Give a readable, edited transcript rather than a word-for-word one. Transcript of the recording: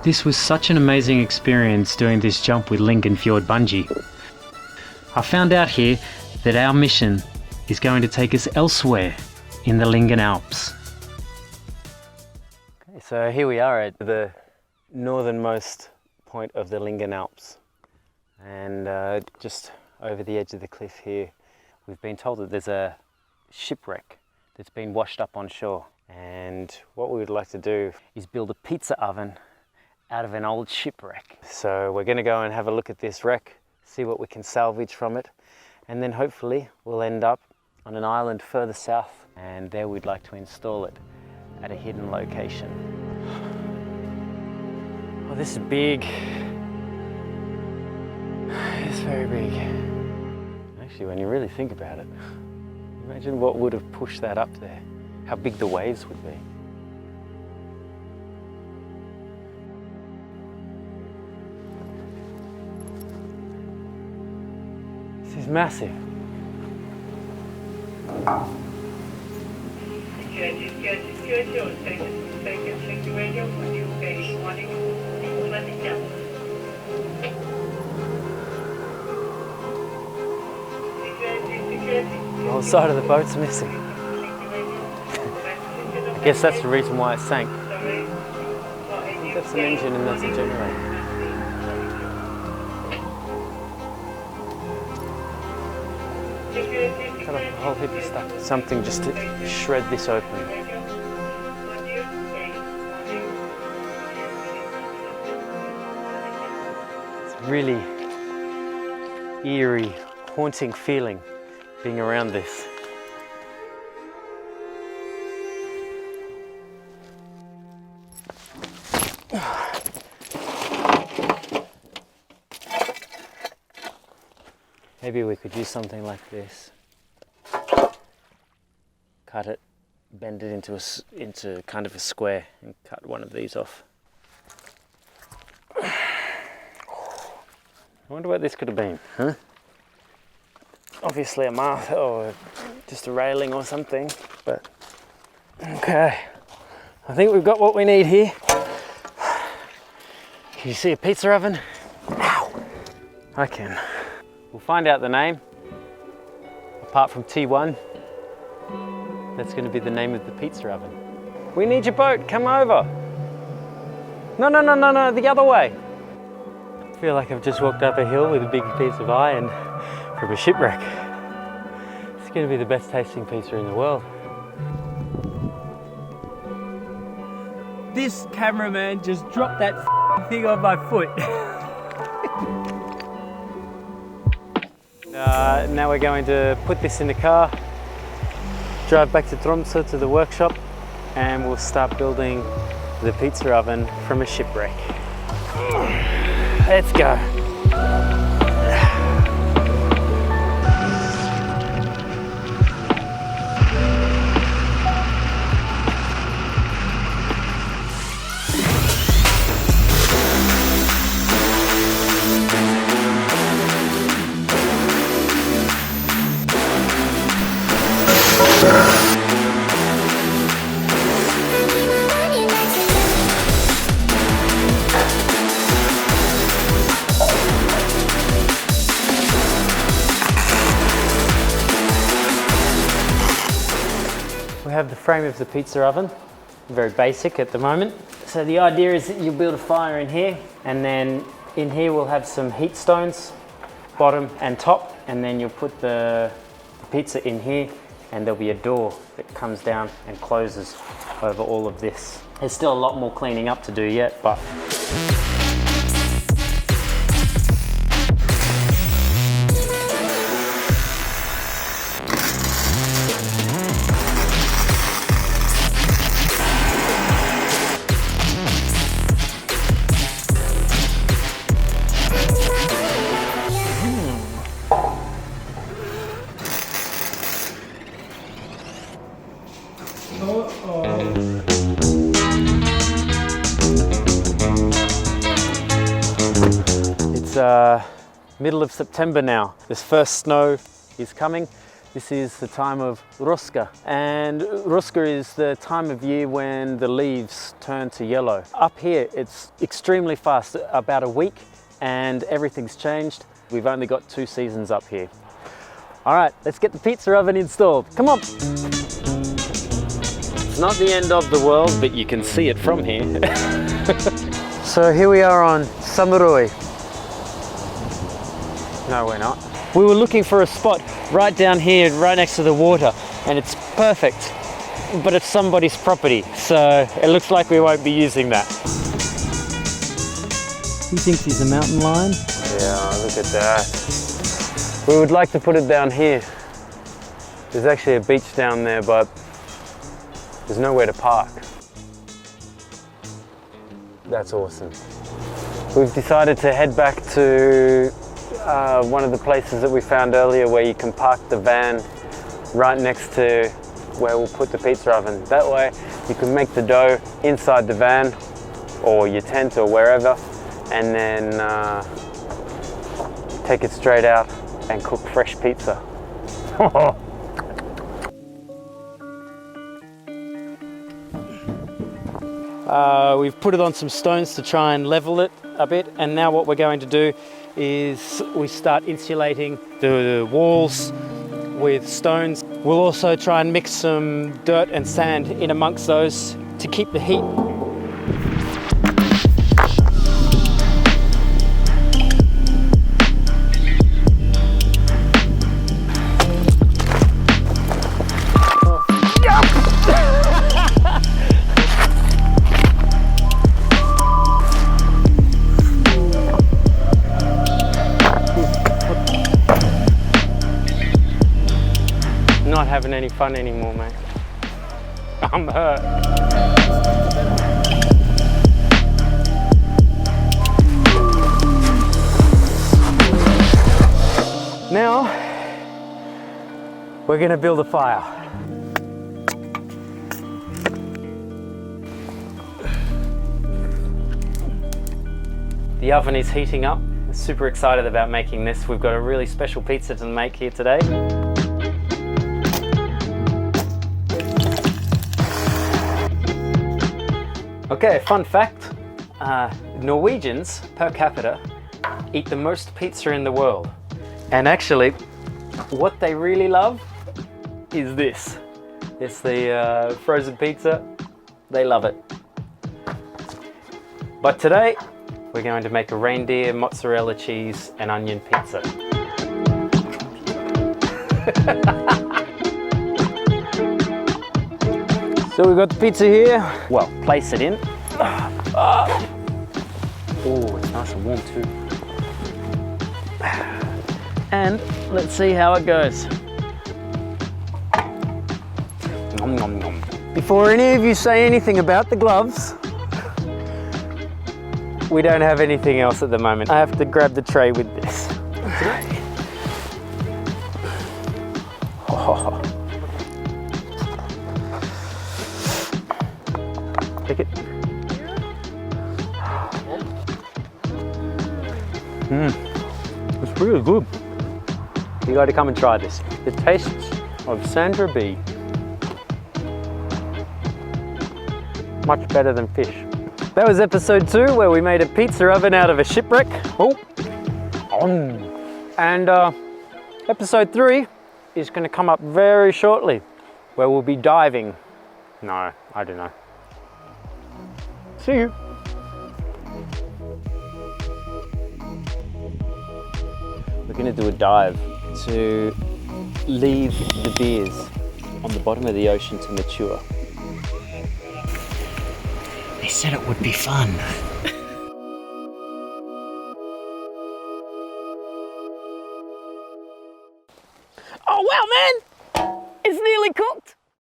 This was such an amazing experience doing this jump with Lyngen Fjord bungee. I found out here that our mission is going to take us elsewhere in the Lyngen Alps. Okay, so here we are at the northernmost point of the Lyngen Alps, and just over the edge of the cliff here we've been told that there's a shipwreck that's been washed up on shore, and what we would like to do is build a pizza oven out of an old shipwreck. So we're going to go and have a look at this wreck, see what we can salvage from it, and then hopefully we'll end up on an island further south, and there we'd like to install it at a hidden location. Oh, this is big. It's very big. Actually, when you really think about it, imagine what would have pushed that up there, how big the waves would be. This is massive. The whole side of the boat's missing. I guess that's the reason why it sank. That's an engine and that's a generator. Cut off a whole heap of stuff. Something just to shred this open. It's really eerie, haunting feeling being around this. Maybe we could use something like this. Cut it, bend it into kind of a square, and cut one of these off. I wonder what this could have been, huh? Obviously a mast or just a railing or something, but okay. I think we've got what we need here. Can you see a pizza oven? Ow! I can. We'll find out the name. Apart from T1, that's going to be the name of the pizza oven. We need your boat, come over. No, the other way. I feel like I've just walked up a hill with a big piece of iron from a shipwreck. It's going to be the best tasting pizza in the world. This cameraman just dropped that thing on my foot. Now we're going to put this in the car, drive back to Tromsø to the workshop, and we'll start building the pizza oven from a shipwreck. Let's go. We have the frame of the pizza oven, very basic at the moment. So the idea is that you'll build a fire in here, and then in here we'll have some heat stones, bottom and top, and then you'll put the pizza in here, and there'll be a door that comes down and closes over all of this. There's still a lot more cleaning up to do yet, but It's middle of September now. This first snow is coming, This is the time of Ruska, and Ruska is the time of year when the leaves turn to yellow. Up here it's extremely fast, about a week, and everything's changed. We've only got 2 seasons up here. All right, let's get the pizza oven installed. Come on. It's not the end of the world, but you can see it from here. So here we are on Samuroi. No, we're not. We were looking for a spot right down here, right next to the water, and it's perfect, but it's somebody's property, so it looks like we won't be using that. He thinks he's a mountain lion? Yeah, look at that. We would like to put it down here. There's actually a beach down there, but there's nowhere to park. That's awesome. We've decided to head back to one of the places that we found earlier where you can park the van right next to where we'll put the pizza oven. That way you can make the dough inside the van or your tent or wherever, and then take it straight out and cook fresh pizza. We've put it on some stones to try and level it a bit, and now what we're going to do is we start insulating the walls with stones. We'll also try and mix some dirt and sand in amongst those to keep the heat. Not having any fun anymore, mate. I'm hurt. Now, we're gonna build a fire. The oven is heating up. I'm super excited about making this. We've got a really special pizza to make here today. Okay, fun fact, Norwegians per capita eat the most pizza in the world. And actually, what they really love is this. It's the frozen pizza. They love it. But today, we're going to make a reindeer, mozzarella cheese and onion pizza. So we've got the pizza here. Well, place it in. Oh, it's nice and warm too. And let's see how it goes. Nom, nom, nom. Before any of you say anything about the gloves, we don't have anything else at the moment. I have to grab the tray with this. Oh. Take it. It's really good. You got to come and try this. The tastes of Sandra B. Much better than fish. That was episode 2 where we made a pizza oven out of a shipwreck. Oh. And episode 3 is going to come up very shortly where we'll be diving. No, I don't know. See you. We're going to do a dive to leave the beers on the bottom of the ocean to mature. They said it would be fun. Oh wow, man! It's nearly cooked.